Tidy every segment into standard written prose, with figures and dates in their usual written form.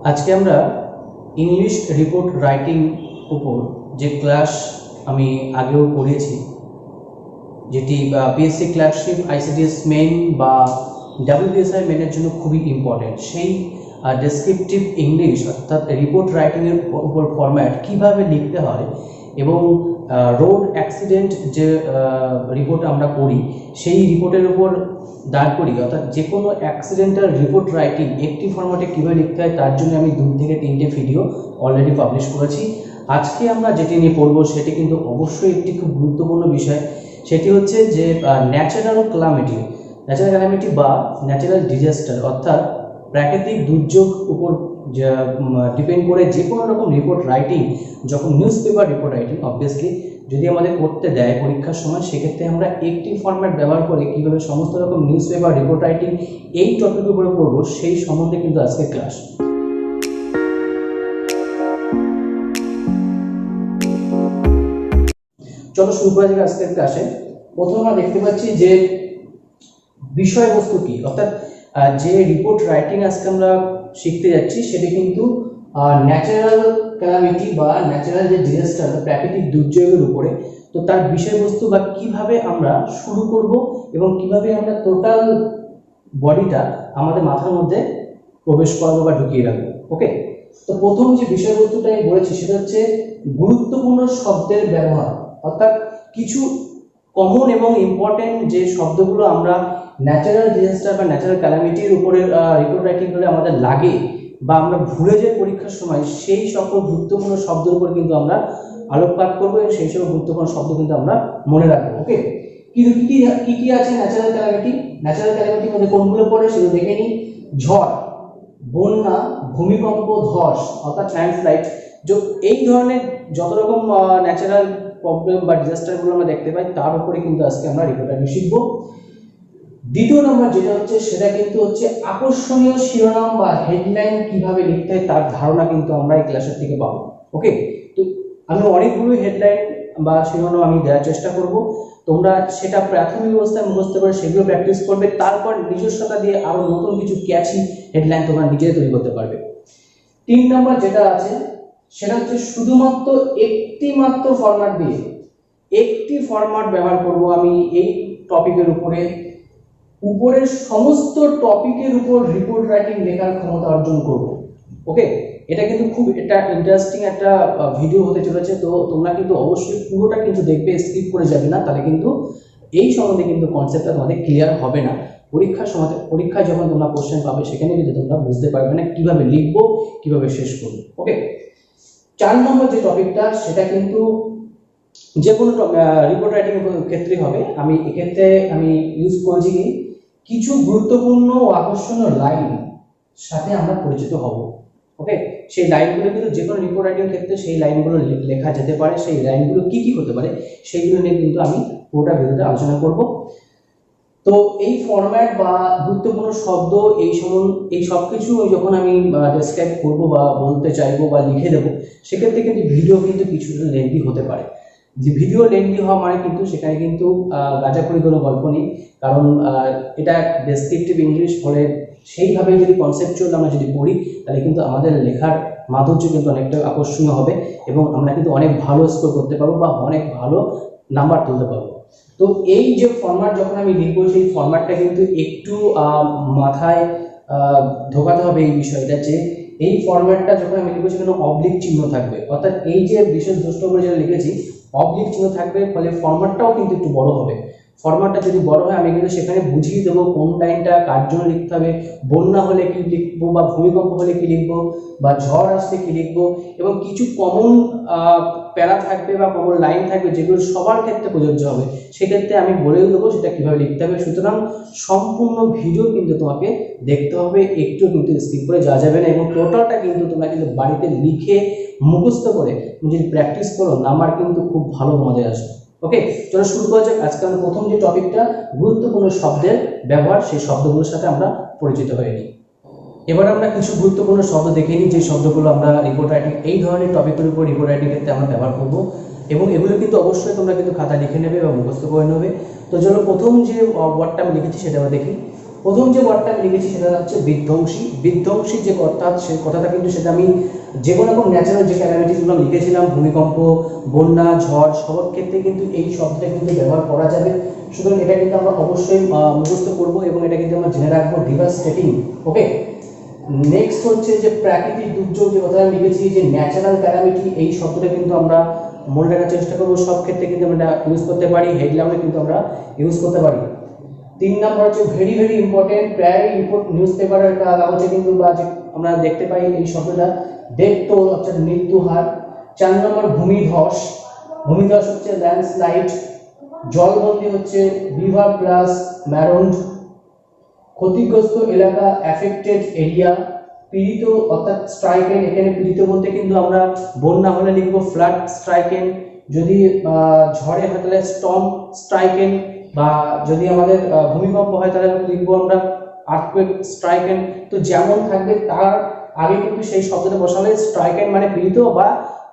আজকে আমরা English report writing উপর যে ক্লাস আমি আগেও পড়িয়েছি, যেটি পিএসসি ক্লার্কশিপ আইসিডিএস মেন বা ডাব্লিউবিএসআই মেনের জন্য খুবই ইম্পর্টেন্ট, সেই ডেসক্রিপটিভ ইংলিশ অর্থাৎ রিপোর্ট রাইটিংয়ের উপর ফরম্যাট কীভাবে লিখতে হয় এবং রোড অ্যাক্সিডেন্ট যে রিপোর্ট আমরা করি সেই রিপোর্টের উপর দাঁড় করি, অর্থাৎ যে কোনো অ্যাক্সিডেন্টাল রিপোর্ট রাইটিং একটি ফরম্যাটে কীভাবে লিখতে হয় তার জন্য আমি 2 থেকে 3টে ভিডিও অলরেডি পাবলিশ করেছি। আজকে আমরা যেটি নিয়ে পড়বো সেটি কিন্তু অবশ্যই একটি খুব গুরুত্বপূর্ণ বিষয়, সেটি হচ্ছে যে ন্যাচারাল ক্যালামিটি বা ন্যাচারাল ডিজাস্টার অর্থাৎ প্রাকৃতিক দুর্যোগ উপর ডিপেন্ড করে যে কোনো রকম রিপোর্ট রাইটিং, যখন news paper report writing obviously যদি আমাদের করতে দেয় পরীক্ষার সময়, সেক্ষেত্রে আমরা একটি ফরম্যাট ব্যবহার করে কীভাবে সমস্ত রকম নিউজ পেপার রিপোর্ট রাইটিং এই টপিকের উপরে পড়বো সেই সম্বন্ধে কিন্তু আজকে ক্লাস। চলো শুরু করা যাক আজকের ক্লাসে। প্রথমে আমরা দেখতে পাচ্ছি যে বিষয়বস্তু কি, অর্থাৎ যে রিপোর্ট রাইটিং আজকে আমরা শিখতে যাচ্ছি সেটা কিন্তু ন্যাচারাল ক্যালামিটি বা ন্যাচারাল যে ডিজাস্টার প্রাকৃতিক দুর্যোগের উপরে। তো তার বিষয়বস্তু বা কিভাবে আমরা শুরু করব এবং কিভাবে আমরা টোটাল বডিটা আমাদের মাথার মধ্যে প্রবেশ করাবো বা ঢুকিয়ে রাখবো। ওকে, তো প্রথম যে বিষয়বস্তুটা আমি বলেছি সেটা হচ্ছে গুরুত্বপূর্ণ শব্দের ব্যবহার, অর্থাৎ কিছু কমন এবং ইম্পর্টেন্ট যে শব্দগুলো আমরা ন্যাচারাল ডিজাস্টার বা ন্যাচারাল ক্যালামিটির উপরে রিপোর্ট রাইটিং করলে আমাদের লাগে বা আমরা ভুলে যাই পরীক্ষার সময়, সেই সকল গুরুত্বপূর্ণ শব্দের উপর কিন্তু আমরা আলোকপাত করবো এবং সেই সকল গুরুত্বপূর্ণ শব্দ কিন্তু আমরা মনে রাখবো। ওকে, কিন্তু কি কি আছে ন্যাচারাল ক্যালামিটির মধ্যে কোনগুলো পড়ে সেগুলো দেখে নিই। ঝড়, বন্যা, ভূমিকম্প, ধস অর্থাৎ ল্যান্ডস্লাইড, এই ধরনের যত রকম ন্যাচারাল প্রবলেম বা ডিজাস্টারগুলো আমরা দেখতে পাই তার উপরে কিন্তু আজকে আমরা রিপোর্ট রাইটিং শিখবো। দ্বিতীয় নম্বর যেটা হচ্ছে সেটা কিন্তু হচ্ছে আকর্ষণীয় শিরোনাম বা হেডলাইন কিভাবে লিখতে হয় তার ধারণা কিন্তু আমরা এই ক্লাসের থেকে পাবো। ওকে, তো আমি অনেকগুলো হেডলাইন বা শিরোনাম আমি দেওয়ার চেষ্টা করব, তোমরা সেটা প্রাথমিক অবস্থায় মুখস্থ করে সেগুলো প্র্যাকটিস করবে, তারপর নিজস্বতা দিয়ে আরো নতুন কিছু ক্যাচি হেডলাইন তোমরা নিজেই তৈরি করতে পারবে। 3 নম্বর যেটা আছে সেটা হচ্ছে শুধুমাত্র একটি মাত্র ফরম্যাট দিয়ে একটি ফরম্যাট ব্যবহার করব আমি এই টপিকের উপরের সমস্ত টপিকের উপর রিপোর্ট রাইটিং লেখার ক্ষমতা অর্জন করব। ওকে, এটা কিন্তু খুব ইন্টারেস্টিং একটা ভিডিও হতে চলেছে, তো তোমরা কিন্তু অবশ্যই পুরোটা কিন্তু দেখবে, স্কিপ করে যাবে না, তাহলে কিন্তু এই সম্বন্ধে কিন্তু কনসেপ্টটা তোমাদের ক্লিয়ার হবে না। পরীক্ষায় যখন তোমরা কোশ্চেন পাবে সেখানে কিন্তু তোমরা বুঝতে পারবে না কিভাবে লিখবো কিভাবে শেষ করবো। ওকে, 4 নম্বর যে টপিকটা সেটা কিন্তু যে কোনো রিপোর্ট রাইটিং এর ক্ষেত্রে হবে। আমি এক্ষেত্রে ইউজ করেছি কিছু গুরুত্বপূর্ণ ও আকর্ষণীয় লাইন সাথে আমরা পরিচিত হব। ওকে, সেই লাইনগুলো কিন্তু যে কোনো রিপোর্ট রাইটিং ক্ষেত্রে সেই লাইনগুলো লেখা যেতে পারে, সেই লাইনগুলো কি কি হতে পারে সেইগুলো নিয়ে কিন্তু আমি পুরোটা ভিডিওতে আলোচনা করব। তো এই ফরম্যাট বা গুরুত্বপূর্ণ শব্দ এই সব কিছু যখন আমি ডেসক্রাইব করব বা বলতে চাইবো বা লিখে দেবো, সেক্ষেত্রে কিন্তু ভিডিও কিন্তু কিছুটা লেন্থি হতে পারে। যে ভিডিও লেন্থি হওয়া মানে কিন্তু সেখানে কিন্তু গাঁজাখড়ি কোনো গল্প নেই, কারণ এটা ডেসক্রিপটিভ ইংলিশ বলে সেইভাবে যদি কনসেপচুয়াল আমরা যদি পড়ি তাহলে কিন্তু আমাদের লেখার মাধুর্য কিন্তু অনেকটা আকর্ষণীয় হবে এবং আমরা কিন্তু অনেক ভালো স্কোর করতে পারবো বা অনেক ভালো নাম্বার তুলতে পারবো। তো এই যে ফরম্যাট যখন আমি লিখবো সেই ফরম্যাটটা কিন্তু একটু মাথায় ঢোকাতে হবে এই বিষয়টা, যে এই ফরম্যাটটা যখন আমি লিখবো সেখানে অবলিক চিহ্ন থাকবে, অর্থাৎ এই যে বিশেষ দ্রষ্ট করে যেটা লিখেছি অবলিক চিহ্ন থাকবে, ফলে ফরম্যাটটাও কিন্তু একটু বড় হবে। ফরম্যাটটা যদি বড় হয় আমি কিন্তু সেখানে বুঝিয়ে দেবো কোন লাইনটা কার জন্য লিখতে হবে, বন্যা হলে কি লিখবো বা ভূমিকম্প হলে কি লিখবো বা ঝড় আসলে কি লিখবো, এবং কিছু কমন প্যারা থাকবে বা কমন লাইন থাকবে যেগুলো সবার ক্ষেত্রে প্রযোজ্য হবে, সেক্ষেত্রে আমি বলেও দেবো সেটা কিভাবে লিখতে হবে। সুতরাং সম্পূর্ণ ভিডিও কিন্তু তোমাকে দেখতে হবে, একটু কিন্তু স্কিপ করে যাওয়া যাবে না, এবং টোটালটা কিন্তু তোমরা কিন্তু বাড়িতে লিখে মুখস্থ করে তুমি যদি প্র্যাকটিস করো নাম্বার কিন্তু খুব ভালো তোমাদের আসবে। ওকে, চলো শুরু করা যাক। আজকে আমরা প্রথম যে টপিকটা গুরুত্বপূর্ণ শব্দের ব্যবহার, সেই শব্দগুলোর সাথে আমরা পরিচিত হয়ে নিই। এবার আমরা কিছু গুরুত্বপূর্ণ শব্দ দেখে নিই যে শব্দগুলো আমরা রিপোর্ট রাইটিং এই ধরনের টপিকের উপর রিপোর্ট রাইটিং ক্ষেত্রে আমরা ব্যবহার করব, এবং এগুলো কিন্তু অবশ্যই তোমরা কিন্তু খাতা লিখে নেবে বা মুখস্থ করে নেবে। তো চলো প্রথম যে ওয়ার্ডটা আমি লিখেছি সেটা আমরা দেখি। প্রথম যে ওয়ার্ডটা আমি লিখেছি সেটা হচ্ছে বিধ্বংসী। বিধ্বংসী যে অর্থাৎ সেই কথাটা কিন্তু সেটা আমি যে কোনো রকম ন্যাচারাল যে ক্যালামিটিসগুলো আমি লিখেছিলাম, ভূমিকম্প, বন্যা, ঝড়, সবার ক্ষেত্রে কিন্তু এই শব্দটা কিন্তু ব্যবহার করা যাবে। সুতরাং এটা কিন্তু আমরা অবশ্যই মুখস্থ করব এবং এটা কিন্তু আমরা জেনে রাখবো, ডিভাস্টেটিং। ওকে, নেক্সট হচ্ছে যে প্রাকৃতিক দুর্যোগ, যে কথা আমি লিখেছি যে ন্যাচারাল ক্যালামিটি, এই শব্দটা কিন্তু আমরা মনে রাখার চেষ্টা করবো। সব ক্ষেত্রে কিন্তু আমরা ইউজ করতে পারি, হেডলাইনে কিন্তু আমরা ইউজ করতে পারি। 3 নম্বর হচ্ছে ভেরি ভেরি ইম্পর্টেন্ট, প্রায় নিউজ পেপারের কাগজে কিন্তু বা আমরা দেখতে পাই এই শব্দটা, ডেথ টোল অর্থাৎ মৃত্যু হার। 4 নম্বর ভূমিধস, ভূমিধস হচ্ছে ল্যান্ডস্লাইড। জলবন্দী হচ্ছে রিভার প্লাস ম্যারন্ড। ক্ষতিগ্রস্ত এলাকা অ্যাফেক্টেড এরিয়া। পীড়িত অর্থাৎ স্ট্রাইকেন, এখানে পীড়িত বলতে কিন্তু আমরা বন্যা হলে লিখব ফ্লাড স্ট্রাইকেন, যদি ঝড়ে হয় তাহলে স্টর্ম স্ট্রাইকেন, বা যদি আমাদের ভূমিকম্প হয় তাহলে লিখবো আমরা আর্থকুয়েক স্ট্রাইকেন। তো যেমন থাকবে তার আগে কিন্তু সেই শব্দটা বসালে স্ট্রাইকেন মানে পীড়িত বা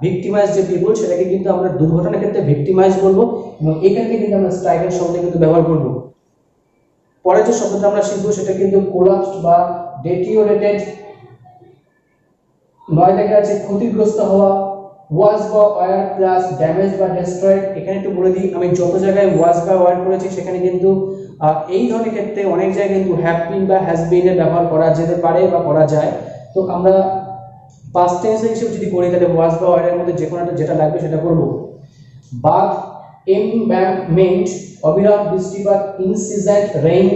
ভিক্টিমাইজ যে পিপল, সেটাকে কিন্তু আমরা দুর্ঘটনার ক্ষেত্রে ভিক্টিমাইজ বলবো এবং এখান থেকে কিন্তু আমরা স্ট্রাইকেন শব্দটা কিন্তু ব্যবহার করবো। পরে যে শব্দটা আমরা শিখবো সেটা কিন্তু কোলাপসড বা ডেটিওরেটেড। 9 থেকে আছে ক্ষতিগ্রস্ত হওয়া, ওয়াজ বা ওয়্যার প্লাস ড্যামেজ বা ডেস্ট্রয়েড। এখানে একটু বলে দিই, আমি যত জায়গায় ওয়াজ বা ওয়্যার করেছি সেখানে কিন্তু এই ধরনের ক্ষেত্রে অনেক জায়গায় কিন্তু হ্যাভ বিন বা হ্যাজ বিন এর ব্যবহার করা যেতে পারে বা করা যায়। তো আমরা পাস্ট টেন্স হিসেবে যদি করি তাহলে ওয়াজ বা ওয়্যার এর মধ্যে যে কোনো একটা যেটা লাগবে সেটা করব। বাদ, এমব্যাঙ্কমেন্ট, অবিরাম বৃষ্টিপাত, ইনসিজেন্ট রেইন,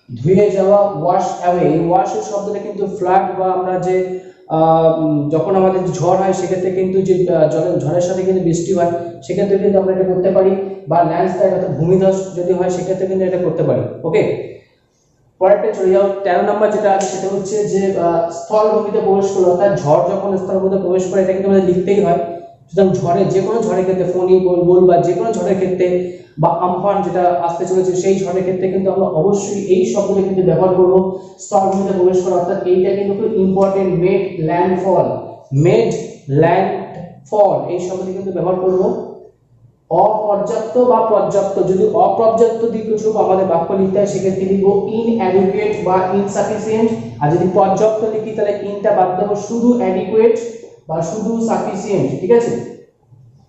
ধুয়ে যাওয়া, ওয়াশ অ্যাওয়ে। ওয়াশ এর শব্দটা কিন্তু ফ্লাড বা আমরা যে যখন আমাদের ঝড় হয় সেক্ষেত্রে কিন্তু যে ঝড়ের সাথে কিন্তু বৃষ্টি হয় সেক্ষেত্রে কিন্তু আমরা এটা করতে পারি, বা ল্যান্ডস্লাইড অর্থাৎ ভূমিধস যদি হয় সেক্ষেত্রে কিন্তু এটা করতে পারি। ওকে, পরেরটা চলে যাও। 13 নম্বর যেটা আছে সেটা হচ্ছে যে স্থলভূমিতে প্রবেশ করলো, অর্থাৎ ঝড় যখন স্থলভূমিতে প্রবেশ করে এটা কিন্তু আমাদের লিখতেই হয়। সুতরাং ঝড়ের যে কোনো ঝড়ের ক্ষেত্রে, ফণী বল বা যে কোনো ঝড়ের ক্ষেত্রে বা আমফান যেটা আসতে চলেছে সেই ঝড়ের ক্ষেত্রে কিন্তু আমরা অবশ্যই এই শব্দটা কিন্তু ব্যবহার করব, স্থলভূমিতে প্রবেশ করা। অর্থাৎ এইটা কিন্তু খুব important, made landfall, made landfall এই শব্দটি কিন্তু ব্যবহার করব। অপর্যাপ্ত বা পর্যাপ্ত, যদি অপর্যাপ্ত দীর্ঘরূপ আমাদের বাক্য লিখতে হয় সেক্ষেত্রে লিখব ইনঅ্যাডিকুয়েট বা ইনসাফিসিয়েন্ট, আর যদি পর্যাপ্ত লিখি তাহলে ইনটা বাদ দেবো, শুধু অ্যাডিকুয়েট বা শুধু সাফিসিয়েন্ট। ঠিক আছে,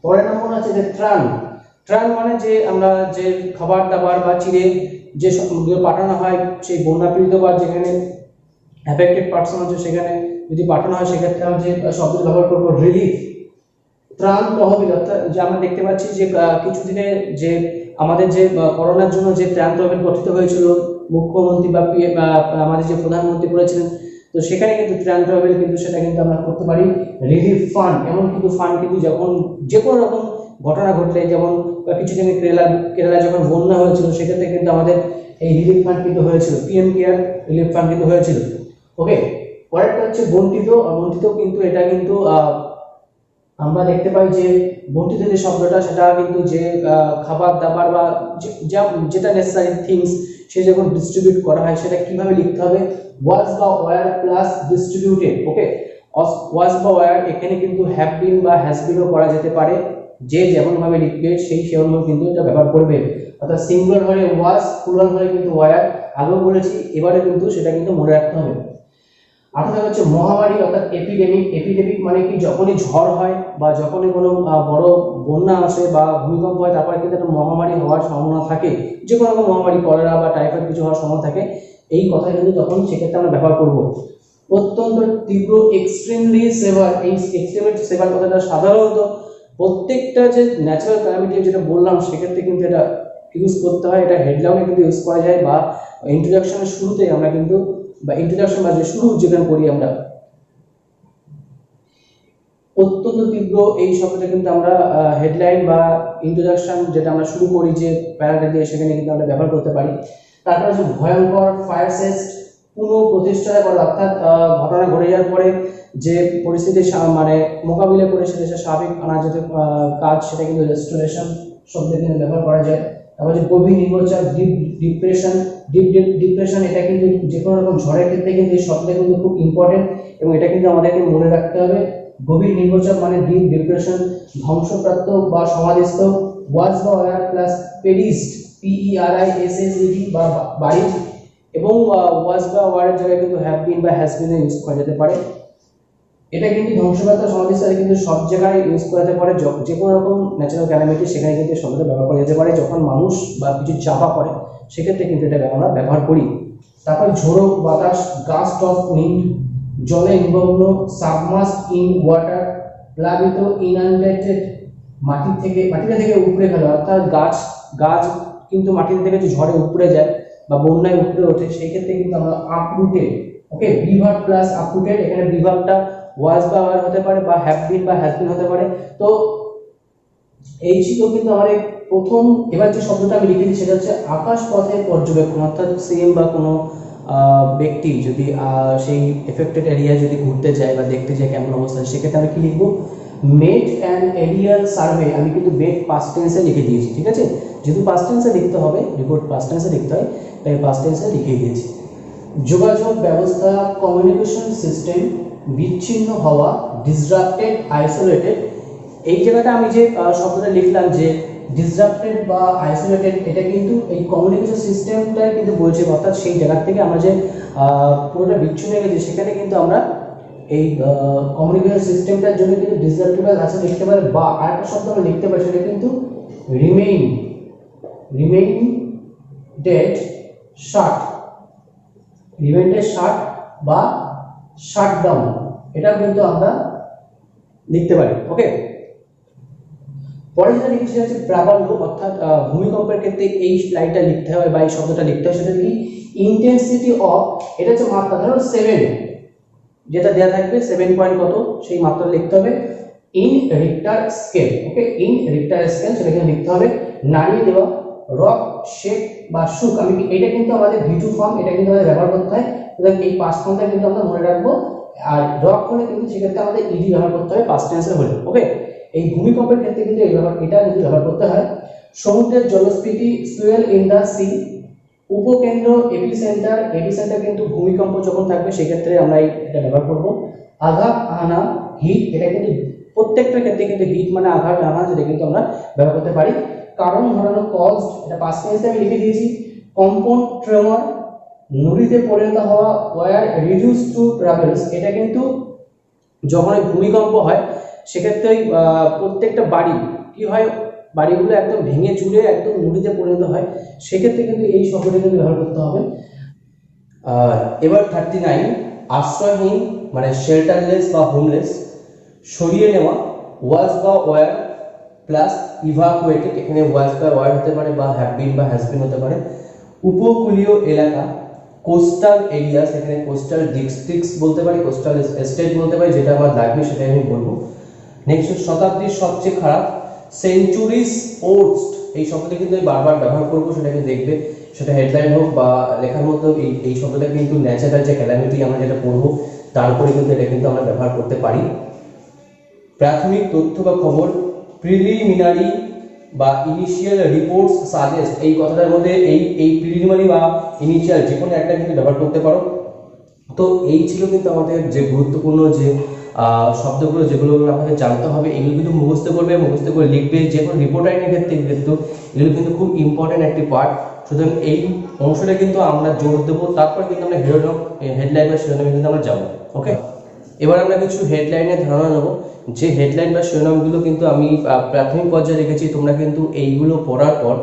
পরের নম্বর আছে যে ত্রাণ। ত্রাণ মানে যে আমরা যে খাবার দাবার বা চিড়ে যে পাঠানো হয় সেই বন্যা পীড়িত বা যেখানে অ্যাফেক্টেড পারসন আছে সেখানে যদি পাঠানো হয় সেক্ষেত্রে আমরা যে শব্দ ব্যবহার করবো রিলিফ। ত্রাণ তহবিল, অর্থাৎ যে আমরা দেখতে পাচ্ছি যে কিছুদিনে যে আমাদের যে করোনার জন্য যে ত্রাণ তহবিল গঠিত হয়েছিল, মুখ্যমন্ত্রী বা আমাদের যে প্রধানমন্ত্রী করেছিলেন, তো সেখানে কিন্তু ত্রাণ তহবিল কিন্তু সেটা কিন্তু আমরা করতে পারি রিলিফ ফান্ড। এমন কিন্তু ফান্ড কিন্তু যখন যে কোনো রকম ঘটনা ঘটলে, যেমন কিছুদিন কেরালা যখন বন্যা হয়েছিল সেক্ষেত্রে কিন্তু আমাদের এই রিলিফ ফান্ড কিন্তু হয়েছিল, পিএম কেয়ার রিলিফ ফান্ড কিন্তু হয়েছিল। ওকে, পরেরটা হচ্ছে বন্টিত। বন্টিত কিন্তু এটা কিন্তু আমরা দেখতে পাই যে বন্টিত যে শব্দটা সেটা কিন্তু যে খাবার দাবার বা যেটা নেসেসারি থিংস সে যখন ডিস্ট্রিবিউট করা হয় সেটা কিভাবে লিখতে হবে, ওয়াজ বা ওয়্যার প্লাস ডিস্ট্রিবিউটেড। ওকে, ওয়াজ বা ওয়্যার এখানে কিন্তু হ্যাভ বিন বা হ্যাজ বিনও করা যেতে পারে, যে যেমন ভাবে লিখবে সেই সেমনভাবে কিন্তু এটা ব্যবহার করবে। অর্থাৎ সিঙ্গুলার হলে ওয়াজ, প্লুরাল হলে কিন্তু ওয়্যার, আগেও বলেছি এবারে কিন্তু সেটা কিন্তু মনে রাখতে হবে। 18 হচ্ছে মহামারী অর্থাৎ এপিডেমিক। এপিডেমিক মানে কি, যখনই ঝড় হয় বা যখনই কোনো বড় বন্যা আসে বা ভূমিকম্প হয় তারপরে কিন্তু একটা মহামারী হওয়ার সম্ভাবনা থাকে, যে কোনো রকম মহামারী, কলেরা বা টাইফয়েড কিছু হওয়ার সম্ভাবনা থাকে, এই কথা কিন্তু তখন সেক্ষেত্রে আমরা ব্যবহার করব। অত্যন্ত তীব্র, এক্সট্রিমলি সেভার। এই এক্সট্রিমলি সেভার কথাটা সাধারণত প্রত্যেকটা যে ন্যাচারাল ক্যালামিটি যেটা বললাম সেক্ষেত্রে কিন্তু এটা ইউজ করতে হয়, এটা হেডলাইনে কিন্তু ইউজ করা যায়, বা ইন্ট্রোডাকশনের শুরুতে আমরা কিন্তু, বা ইন্ট্রোডাকশন বা যে শুরু যেখানে করি আমরা অত্যন্ত তীব্র এই শব্দটা কিন্তু আমরা হেডলাইন বা ইন্ট্রোডাকশন যেটা আমরা শুরু করি যে প্যারাটা দিয়ে সেখানে কিন্তু আমরা ব্যবহার করতে পারি। তারপরে হচ্ছে ভয়ঙ্কর, ফায়ারসেস্ট, পুনঃপ্রতিষ্ঠা করা, অর্থাৎ ঘটনা ঘটে যাওয়ার পরে যে পরিস্থিতি মানে মোকাবিলা করে সেটা স্বাভাবিক আনা যেতে কাজ, সেটা কিন্তু রেস্টোরেশন শব্দে কিন্তু ব্যবহার করা যায়। তারপর যে গভীর নিম্নচাপ, ডিপ্রেশন। ডিপ্রেশন এটা কিন্তু যে কোনো রকম ঝড়ের ক্ষেত্রে কিন্তু এই শব্দটা কিন্তু খুব ইম্পর্টেন্ট এবং এটা কিন্তু আমাদেরকে মনে রাখতে হবে। গভীর নিম্নচাপ মানে ডিপ ডিপ্রেশন। ধ্বংসপ্রাপ্ত বা সমাধিস্থ, ওয়াজ বা ওয়্যার প্লাস পেরিসড, PERISSED বা বাড়ি। এবং ওয়াজ বা ওয়ারের জায়গায় কিন্তু হ্যাভ বিন বা হ্যাজ বিন ইউজ করা যেতে পারে। এটা কিন্তু ধ্বংসপ্রাপ্ত সমাধিস্থলে কিন্তু সব জায়গায় ইউজ করা যেতে পারে, যে কোনো রকম ন্যাচারাল ক্যালামিটি সেখানে কিন্তু শব্দটা ব্যবহার করা যেতে পারে। যখন মানুষ বা কিছু চাপা পড়ে সেক্ষেত্রে কিন্তু এটা আমরা ব্যবহার করি। তারপর ঝোড়ো বাতাস, গাস্ট অফ উইন্ড, জলে নিমগ্ন, সাবমার্সড ইন ওয়াটার, প্লাবিত, ইনান্ডেটেড, মাটি থেকে উপড়ে ফেলা, অর্থাৎ গাছ কিন্তু মাটি থেকে যে ঝড়ে উপড়ে যায় বা বন্যায় উপড়ে ওঠে, সেই ক্ষেত্রে কিন্তু আমরা আপরুটেড। ওকে, বিভার্ব প্লাস আপরুটেড, এখানে বিভার্বটা ওয়াজ বা ওয়ার হতে পারে বা হ্যাভ বিন বা হ্যাজ বিন হতে পারে। তো এই ছিল কিন্তু আমার প্রথম। এবার যে শব্দটা আমি লিখেছি সেটা হচ্ছে আকাশ পথে পর্যবেক্ষণ, অর্থাৎ সিএম বা কোনো ব্যক্তি যদি সেই এফেক্টেড এরিয়া যদি ঘুরতে যায় বা দেখতে যায় কেমন অবস্থা, সেক্ষেত্রে আমি কি লিখবো, মেড অ্যান এরিয়াল সার্ভে। আমি কিন্তু মেড পাস্ট টেন্সে লিখে দিয়েছি, ঠিক আছে, যেহেতু পাস্ট টেন্সে লিখতে হবে, রিপোর্ট পাস্ট টেন্সে লিখতে হয়, তাই পাস্ট টেন্সে লিখে দিয়েছি। যোগাযোগ ব্যবস্থা, কমিউনিকেশন সিস্টেম, বিচ্ছিন্ন হওয়া, ডিসরাপ্টেড, আইসোলেটেড। এই জায়গাটা আমি যে শব্দটা লিখলাম যে ডিসরাপ্টেড বা আইসোলেটেড, এটা কিন্তু এই কমিউনিকেশন সিস্টেমটাই কিন্তু বলছে, অর্থাৎ সেই জায়গা থেকে আমরা যে পুরোটা বিচ্ছিন্ন হয়ে গেছি সেখানে কিন্তু আমরা এই কমিউনিকেশন সিস্টেমটার জন্য কিন্তু ডিসরাপ্টেড আছে লিখতে পারি। বা আরেকটা শব্দ আমরা লিখতে পারি, সেটা কিন্তু রিমেইন ডেড শাট, রিমেইন্ডেড শাট বা শাটডাউন, এটাও কিন্তু আমরা লিখতে পারি। ওকে, পরে যেটা লিখেছি হচ্ছে প্রাবল্য, অর্থাৎ ভূমিকম্পের ক্ষেত্রে এই লাইনটা লিখতে হয় বা এই শব্দটা লিখতে হয়, সেটা কি ইন্টেন্সিটি অফ, এটা হচ্ছে মাত্রা, ধরো 7 যেটা দেওয়া থাকবে 7 পয়েন্ট কত সেই মাত্রা লিখতে হবে in Richter scale. Okay, in Richter scale সেটা কিন্তু লিখতে হবে। নাড়িয়ে দেওয়া, রক, শেক বা শুক, আমি এটা কিন্তু আমাদের V2 ফর্ম, এটা কিন্তু আমাদের ব্যবহার করতে হয়, সুতরাং এই পাস্ট ফর্মটা কিন্তু আমরা মনে রাখবো। আর রক হলে কিন্তু সেক্ষেত্রে আমাদের ইডি ব্যবহার করতে হবে পাস্ট টেন্সে হলে। ওকে, এই ভূমিকম্পের ক্ষেত্রে কিন্তু এটা কিন্তু ব্যবহার করতে হয়। সমুদ্রের জলস্ফীতি, সুয়েল ইন দা সি, উপকেন্দ্র, এপিসেন্টার কিন্তু ভূমিকম্প যখন থাকবে সেক্ষেত্রে আমরা এটা ব্যবহার করব। আঘাত আনা, হিট, এটা কিন্তু প্রত্যেকটা ক্ষেত্রে কিন্তু হিট মানে আঘাত আনা, যেটা কিন্তু আমরা ব্যবহার করতে পারি। কারণ ধরানো, কজড, এটা পাস্ট টেন্সে আমি লিখে দিয়েছি। কম্পন, ট্রেমর, নুড়িতে পরিণত হওয়া, ওয়্যার রিডিউস টু ট্রাভেলস, এটা কিন্তু যখন ভূমিকম্প হয় সেক্ষেত্রে প্রত্যেকটা বাড়ি কি হয়, বাড়িগুলো একদম ভেঙে চুরে একদম নুড়িতে পরিণত হয়, সেক্ষেত্রে কিন্তু এই শব্দটা কিন্তু ব্যবহার করতে হবে। এবার 39, আশ্রয়হীন মানে শেল্টারলেস বা হোমলেস, সরিয়ে নেওয়া, ওয়াজ বা ওয়্যার প্লাস ইভাকুয়েটেড, এখানে ওয়াজ বা ওয়্যার হতে পারে বা হ্যাভ বিন বা হ্যাজ বিন হতে পারে। উপকূলীয় এলাকা, কোস্টাল এরিয়াস, এখানে কোস্টাল ডিস্ট্রিক্টস বলতে পারি, কোস্টাল এস্টেট বলতে পারি, যেটা আমার লাগবে সেটাই আমি বলবো। নেক্সট, শতাব্দীর সবচেয়ে খারাপ, সেঞ্চুরিজ ওর্স্ট, এই শব্দটা কিন্তু আমি বারবার ব্যবহার করবো, সেটাকে দেখবে, সেটা হেডলাইন হোক বা লেখার মধ্যে এই শব্দটা কিন্তু ন্যাচারাল যে ক্যালামিটি আমরা যেটা পড়বো তারপরে কিন্তু এটা কিন্তু আমরা ব্যবহার করতে পারি। প্রাথমিক তথ্য বা খবর, প্রিলিমিনারি বা ইনিশিয়াল রিপোর্টস সাজেস্ট, এই কথাটার মধ্যে এই প্রিলিমিনারি বা ইনিশিয়াল যে কোনো একটা কিন্তু ব্যবহার করতে পারো। তো এই ছিল কিন্তু আমাদের যে গুরুত্বপূর্ণ যে শব্দগুলো যেগুলো আমাদের জানতে হবে, এগুলো কিন্তু মুখস্থ করবে, মুখস্থ করে লিখবে, যে কোনো রিপোর্ট রাইটিং ক্ষেত্রে কিন্তু এগুলো কিন্তু খুব ইম্পর্টেন্ট একটি পার্ট। সুতরাং এই অংশটা কিন্তু আমরা জোর দেবো, তারপর কিন্তু আমরা হেডলাইন বা শিরোনামে কিন্তু আমরা যাবো। ওকে, এবার আমরা কিছু হেডলাইনের ধারণা নেবো। যে হেডলাইন বা শিরোনামগুলো কিন্তু আমি প্রাথমিক পর্যায়ে রেখেছি, তোমরা কিন্তু এইগুলো পড়ার পর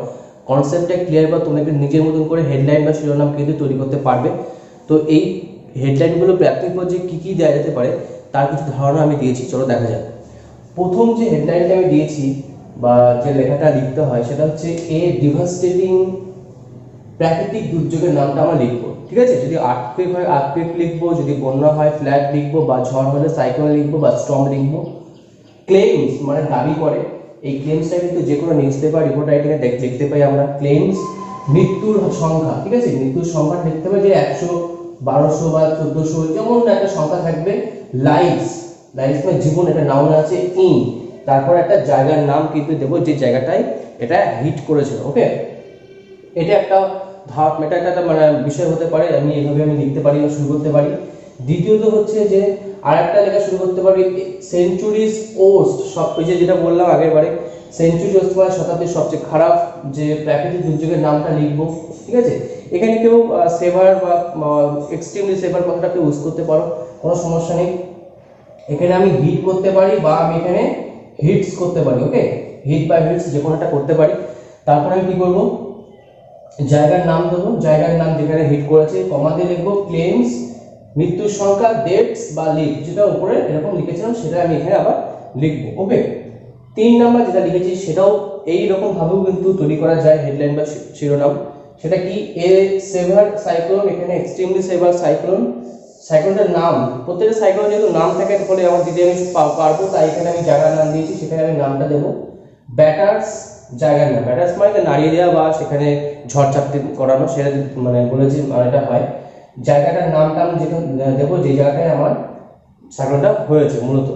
কনসেপ্টটা ক্লিয়ার বা তোমরা কিন্তু নিজের মতন করে হেডলাইন বা শিরোনাম কিন্তু তৈরি করতে পারবে। তো এই হেডলাইনগুলো প্রাথমিক পর্যায়ে কী কী দেওয়া যেতে পারে তার কিছু ধারণা আমি দিয়েছি, চলো দেখা যাক। প্রথম যে হেডলাইনটা আমি দিয়েছি বা যে লেখাটা লিখতে হয় সেটা হচ্ছে এ ডিভাস্টেটিং, প্রাকৃতিক দুর্যোগের নামটা আমরা লিখবো, ঠিক আছে। যদি আর্থকুয়েক হয় আর্থকুয়েক লিখবো, যদি বন্যা হয় ফ্ল্যাড লিখবো, বা ঝড় হলে সাইক্লোন লিখবো বা স্টর্ম লিখবো। ক্লেমস মানে দাবি করে, এই ক্লেমসটা কিন্তু যে কোনো নিউজ পেপার রিপোর্ট রাইটিংয়ে দেখতে পাই আমরা। ক্লেমস, মৃত্যুর সংখ্যা, ঠিক আছে, মৃত্যুর সংখ্যা লিখতে হবে যে 100, 1200 বা 1400, যেমন একটা সংখ্যা থাকবে। লাইফস মানে জীবন, এটা নাউন আছে। ইন, তারপর একটা জায়গার নাম কিন্তু দেবো যে জায়গাটায় এটা হিট করেছিল। ওকে, এটা একটা এটা একটা মানে বিষয় হতে পারে, আমি এইভাবে লিখতে পারি বা শুরু করতে পারি। দ্বিতীয়ত হচ্ছে যে আরেকটা লেখা শুরু করতে পারি, সেঞ্চুরিজ ওস্ট, সব পেজে যেটা বললাম আগের বারে, সেঞ্চুরি আসতে পারে শতাব্দীর সবচেয়ে খারাপ যে প্রাকৃতিক দুর্যোগের নামটা লিখবো, ঠিক আছে। এখানে কেউ সেভার বা এক্সট্রিমলি সেভার কথাটা কেউ ইউজ করতে পারো, কোনো সমস্যা নেই। এখানে আমি হিট করতে পারি বা আমি এখানে হিটস করতে পারি, ওকে, হিট বা হিটস যে কোনোটা করতে পারি। তারপরে আমি কি করব, জায়গার নাম দেবো, জায়গার নাম যেখানে হিট করেছে কমা দিয়ে লিখবো ক্লেমস, মৃত্যুর সংখ্যা, ডেটস বা লিভ, যেটা উপরে এরকম লিখেছিলাম সেটা আমি এখানে আবার লিখবো, ওকে। 3 নাম্বার যেটা লিখেছি সেটাও এই রকম ভাবেও কিন্তু তৈরি করা যায় হেডলাইন বা শিরোনাম। সেটা কি, এ সেভার সাইক্লোন, এখানে এক্সট্রিমলি সেভার সাইক্লোন, সাইক্লোনটার নাম, প্রত্যেকটা সাইক্লোন যেহেতু নাম থাকে ফলে আমার দিতে আমি পারবো, তাই এখানে আমি জায়গার নাম দিয়েছি, সেখানে আমি নামটা দেবো ব্যাটার্স, জায়গার নাম। ব্যাটার্স মানে নাড়িয়ে দেওয়া বা সেখানে ঝড়-ঝাপটি করানো, সেটা মানে বলেছি এটা হয়। জায়গাটার নামটা আমি যেখানে দেবো যে জায়গাটায় আমার সাইক্লোনটা হয়েছে মূলত।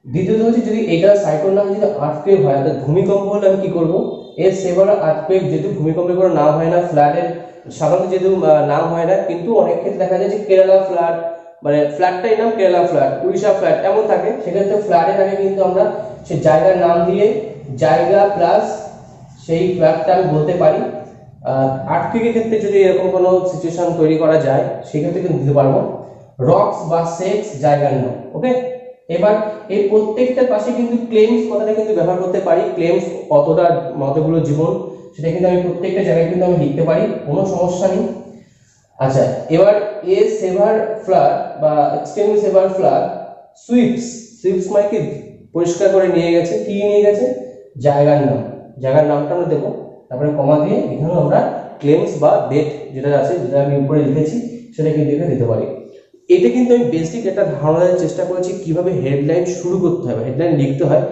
দ্বিতীয়ত হচ্ছে যদি এটা সাইক্লোন নাম যদি আর্থকুয়েক হয়, অর্থাৎ ভূমিকম্প হলে আমি কি করবো, এর সেভার আর্থকুয়েক, যেহেতু ভূমিকম্পের কোনো নাম হয় না, ফ্লাডের সাধারণত যেহেতু নাম হয় না, কিন্তু অনেক ক্ষেত্রে দেখা যায় যে কেরালা ফ্লাড, মানে ফ্ল্যাটটাই নাম কেরালা ফ্লাড, উড়িষ্যা ফ্লাড এমন থাকে, সেক্ষেত্রে ফ্লাডের আগে কিন্তু আমরা সেই জায়গার নাম দিয়ে জায়গা প্লাস সেই ফ্ল্যাটটা আমি বলতে পারি। আর্থকুয়েকের ক্ষেত্রে যদি এরকম কোনো সিচুয়েশন তৈরি করা যায় সেক্ষেত্রে কিন্তু দিতে পারবো রক্স বা সেক্স, জায়গার নাম, ওকে। এবার এই প্রত্যেকটার পাশে কিন্তু ক্লেমস কথাটা কিন্তু ব্যবহার করতে পারি, ক্লেমস কতটা মতগুলো জীবন, সেটা কিন্তু আমি প্রত্যেকটা জায়গায় কিন্তু আমি লিখতে পারি, কোনো সমস্যা নেই। আচ্ছা, এবার এ সেভার ফ্লাড বা এক্সট্রিমলি সেভার ফ্লাড সুইপস, সুইপস মানে কি পরিষ্কার করে নিয়ে গেছে, কি নিয়ে গেছে, জায়গার নাম, জায়গার নামটা আমরা দেবো, তারপরে কমা দিয়ে এখানেও আমরা ক্লেমস বা ডেট যেটা আছে, যেটা আমি উপরে লিখেছি সেটা কিন্তু এখানে দিতে পারি। এটা কিন্তু আমি বেসিক একটা ধারণা দেওয়ার চেষ্টা করেছি কিভাবে হেডলাইন শুরু করতে হবে, হেডলাইন লিখতে হয়।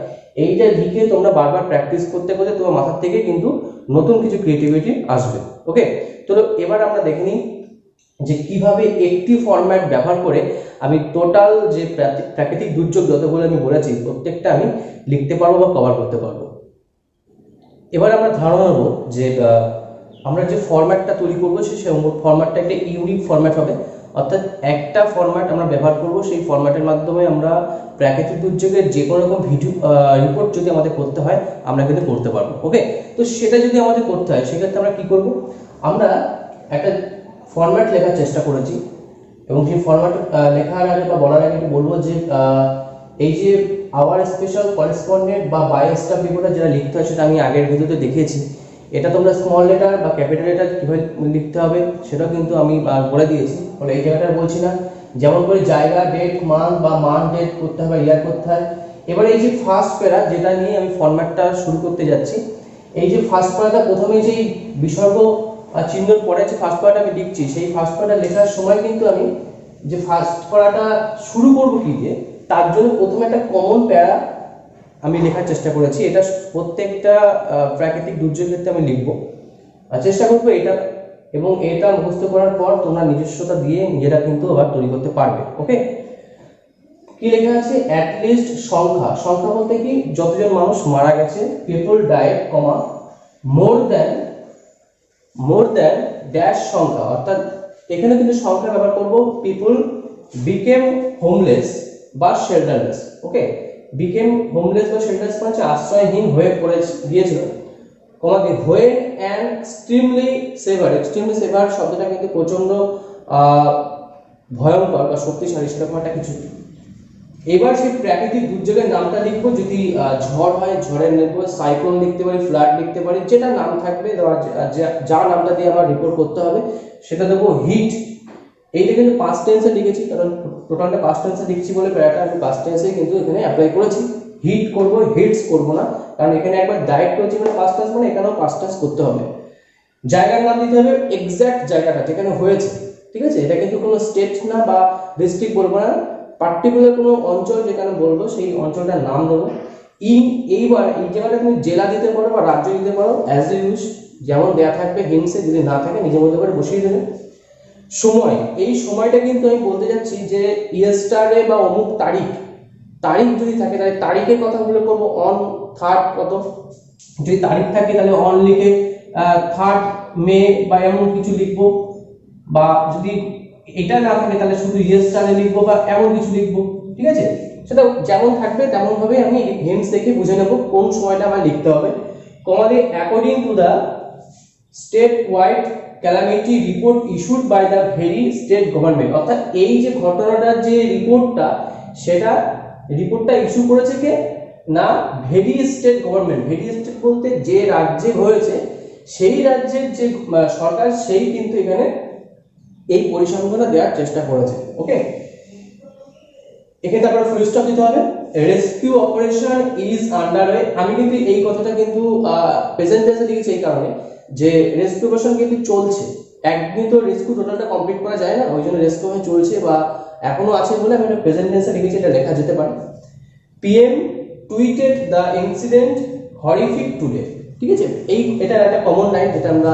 এইটা লিখে তোমরা বারবার প্র্যাকটিস করতে করতে তোমার মাথার থেকে কিন্তু নতুন কিছু ক্রিয়েটিভিটি আসবে, ওকে। তো এবার আমরা দেখে নিই যে কিভাবে একটি ফরম্যাট ব্যবহার করে আমি টোটাল যে প্রাকৃতিক দুর্যোগ যতগুলো আমি বলেছি প্রত্যেকটা আমি লিখতে পারবো বা কভার করতে পারবো। এবার আমরা ধারণা নেব যে আমরা যে ফরম্যাটটা তৈরি করবো সেই ফরম্যাটটা একটা ইউনিক ফরম্যাট হবে, অর্থাৎ একটা ফরম্যাট আমরা ব্যবহার করব, সেই ফরম্যাটের মাধ্যমে আমরা প্রাকৃতিক দুর্যোগের যে কোনো রকম ভিডিও রিপোর্ট যদি আমাদের করতে হয় আমরা কিন্তু করতে পারবো, ওকে। তো সেটা যদি আমাদের করতে হয় সেক্ষেত্রে আমরা কি করব, আমরা একটা ফরম্যাট লেখার চেষ্টা করেছি, এবং সেই ফরম্যাট লেখার আগে বা বলার আগে বলবো যে এই যে আওয়ার স্পেশাল করেসপন্ডেন্ট বা বায়োস্টাফ রিপোর্টার যেটা লিখতে হয় সেটা আমি আগের ভিডিওতে দেখিয়েছি। এটা তোমরা স্মল লেটার বা ক্যাপিটাল লেটার কীভাবে লিখতে হবে সেটাও কিন্তু আমি বলে দিয়েছি, বলে এই জায়গাটা বলছি না। যেমন করে জায়গা, ডেট, মান্থ বা মান্থ ডেট করতে হবে, ইয়ার করতে হয়। এবারে এই যে ফার্স্ট প্যারা যেটা নিয়ে আমি ফরম্যাটটা শুরু করতে যাচ্ছি, এই যে ফার্স্ট প্যারাটা প্রথমে যেই বিসর্গ চিহ্নর পরে যে ফার্স্ট প্যারাটা আমি লিখছি, সেই ফার্স্ট প্যারাটা লেখার সময় কিন্তু আমি যে ফার্স্ট প্যারাটা শুরু করব কি দিয়ে, তার জন্য প্রথমে একটা কমন প্যারা আমি লেখার চেষ্টা করেছি। এটা প্রত্যেকটা প্রাকৃতিক দুর্যোগের ক্ষেত্রে আমি লিখবো, চেষ্টা করবো এটা, এবং এটা মুখস্থ করার পর তোমরা নিজস্বতা দিয়ে নিজেরা কিন্তু আবার তৈরি করতে পারবে, ওকে। কি লেখা আছে, অ্যাটলিস্ট সংখ্যা, সংখ্যা বলতে কি যতজন মানুষ মারা গেছে, পিপল ডাইড, কমা মোর দ্যান ড্যাশ সংখ্যা, অর্থাৎ এখানে কিন্তু সংখ্যা ব্যবহার করব, পিপল বিকেম হোমলেস বা শেল্টারলেস, ওকে। বিকেম হোমলেস বা শেল্টারলেস মানে আশ্রয়হীন হয়ে পড়ে গিয়েছিল, কমা দিয়ে when and extremely severe, extremely severe শব্দটা কিন্তু প্রচন্ড ভয়ঙ্কর বা শক্তিশালী সেরকম একটা কিছু। এবার সেই প্রাকৃতিক দুর্যোগের নামটা লিখবো, যদি ঝড় হয় ঝড়ের লিখবো, সাইক্লোন লিখতে পারি, ফ্লাড লিখতে পারি, যেটা নাম থাকবে যা নামটা দিয়ে আমার রিপোর্ট করতে হবে সেটা দেবো হিট। এইটা কিন্তু পাস্ট টেন্সে লিখেছি, কারণ টোটালটা পাস্ট টেন্সে লিখছি বলে প্যারাটা আমি পাস্ট টেন্সে কিন্তু এখানে অ্যাপ্লাই করেছি। হিট করব, হিটস করব না, কারণ এখানে একবার ডাইরেক্ট করেছি মানে পাস্ট টেন্স, মানে এখানেও পাস্ট টেন্স করতে হবে। জায়গার নাম দিতে হবে এক্সাক্ট জায়গাটা যেখানে হয়েছে, ঠিক আছে। এটা কিন্তু কোনো স্টেট না বা ডিস্ট্রিক্ট বলবো না, পার্টিকুলার কোনো অঞ্চল যেখানে বলবো সেই অঞ্চলটার নাম দেবো। এইবার এই জায়গাটা তুমি জেলা দিতে পারো বা রাজ্য দিতে পারো, অ্যাজ ইউজ যেমন দেয়া থাকবে হিন্টসে, যদি না থাকে নিজের মধ্যে করে বসিয়ে দেবে। সময়, এই সময়টা কিন্তু আমি বলতে যাচ্ছি যে ইয়েস্টারডে বা অমুক তারিখ, তারিখ যদি থাকে তাহলে তারিখের কথাগুলো করবো অন থার্ড কত, যদি তারিখ থাকে তাহলে অন লিখে 3rd মে বা এমন কিছু লিখবো, বা যদি এটা না থাকে তাহলে শুধু ইয়েস্টারডে লিখবো বা এমন কিছু লিখবো, ঠিক আছে। সেটা যেমন থাকবে তেমন ভাবে আমি হিন্টস দেখে বুঝে নেব কোন সময়টা আমার লিখতে হবে। কমা দিয়ে according to the state wide calamity report issued by the very state government, অর্থাৎ এই যে ঘটনাটার যে রিপোর্টটা, সেটা রিপোর্টটা ইস্যু করেছে কে না very state government. Very state বলতে যে রাজ্যে হয়েছে সেই রাজ্যের যে সরকার সেই কিন্তু এখানে এই পরিসংখ্যানটা দেওয়ার চেষ্টা করেছে। ওকে, এখানে তারপর ফুল স্টপ দিতে হবে। Rescue operation is underway. আমি কিন্তু এই কথাটা কিন্তু প্রেজেন্ট টেন্সে লিখেছি এই কারণে যে রেস্কিউ অপারেশন কিন্তু চলছে, একদিন তো রেস্কিউ টোটালটা কমপ্লিট করা যায় না, ওই জন্য রেস্কিউ অপারেশন চলছে বা এখনো আছে বলে আমি এটা প্রেজেন্ট টেন্সে লিখেছি, এটা লেখা যেতে পারে। PM tweeted the incident horrific today. ঠিক আছে, এটা একটা কমন লাইন যেটা আমরা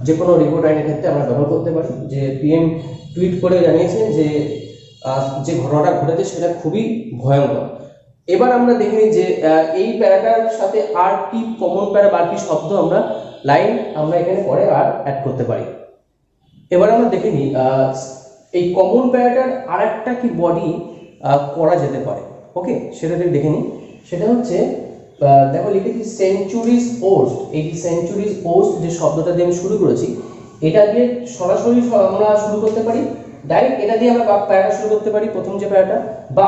যে কোনো রিপোর্ট লাইনের ক্ষেত্রে আমরা ব্যবহার করতে পারি, যে পিএম টুইট করে জানিয়েছেন যে যে ঘটনাটা ঘটেছে সেটা খুবই ভয়ঙ্কর। এবার আমরা দেখে নিই যে এই প্যারাটার সাথে আর কি কমন প্যারা বা কি শব্দ আমরা লাইন আমরা এখানে পরে আর অ্যাড করতে পারি। এবার আমরা দেখে নিই এই কমন প্যারাটার আর একটা কি বডি করা যেতে পারে। ওকে, সেটা দেখে নিই। সেটা হচ্ছে দেখো লিখেছি সেঞ্চুরিজ ওস্ট। এই সেঞ্চুরিজ ওস্ট যে শব্দটা দিয়ে আমি শুরু করেছি, এটা দিয়ে সরাসরি আমরা শুরু করতে পারি, ডাইরেক্ট এটা দিয়ে আমরা প্যারাটা শুরু করতে পারি, প্রথম যে প্যারাটা, বা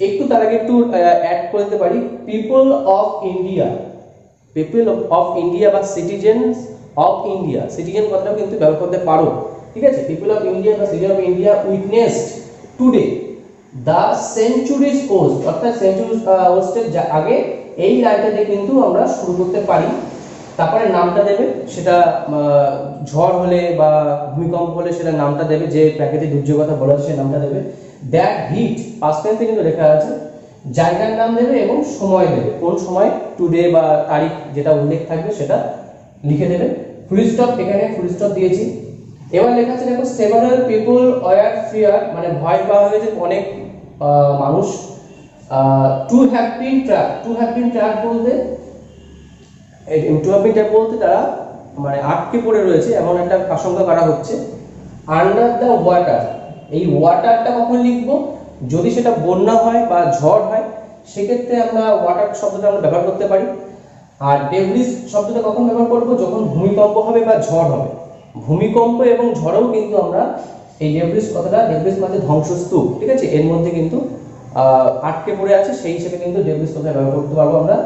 একটু তার আগে একটু অ্যাড করে দিতে পারি people of India. People of India বা সিটিজেনস অফ ইন্ডিয়া, সিটিজেন কথাটাও কিন্তু ব্যবহার করতে পারো। ঠিক আছে, পিপল অফ ইন্ডিয়া বা citizen of India witnessed today the centuries worst, অর্থাৎ সেঞ্চুরিজ ওস্টের আগে এই লাইনটা দিয়ে কিন্তু আমরা শুরু করতে পারি। তারপরে নামটা দেবে, সেটা ঝড় হলে বা ভূমিকম্প হলে সেটা নামটা দেবে, যে প্রাকৃতিক দুর্যোগ কথা বলা হচ্ছে সেই নামটা দেবে। দ্যাট হিট পাস্ট টেন্সে কিন্তু লেখা আছে, জায়গার নাম দেবে এবং সময় দেবে, কোন সময় টুডে বা তারিখ যেটা উল্লেখ থাকবে সেটা লিখে দেবে। ফুল স্টপ, এখানে ফুল স্টপ দিয়েছি। এবার লেখা আছে দেখো সেভারাল পিপল ওয়্যার ফিয়ার, মানে ভয় পাওয়া হয়েছে অনেক মানুষ। To have been trapped, to have been trapped বলতে তারা মানে আটকে পড়ে রয়েছে এমন একটা আশঙ্কা করা হচ্ছে। আন্ডার দ্য ওয়াটার, এই ওয়াটারটা কখন লিখবো, যদি সেটা বন্যা হয় বা ঝড় হয় সেক্ষেত্রে আমরা ওয়াটার শব্দটা আমরা ব্যবহার করতে পারি। আর ডেব্রিস শব্দটা কখন ব্যবহার করবো, যখন ভূমিকম্প হবে বা ঝড় হবে। ভূমিকম্প এবং ঝড়েও কিন্তু আমরা এই ডেব্রিস কথাটা, ডেব্রিস মানে ধ্বংসস্তূপ, ঠিক আছে, এর মধ্যে কিন্তু আটকে পড়ে আছে, সেই হিসেবে কিন্তু ডেব্রিস কথা ব্যবহার করতে পারবো আমরা।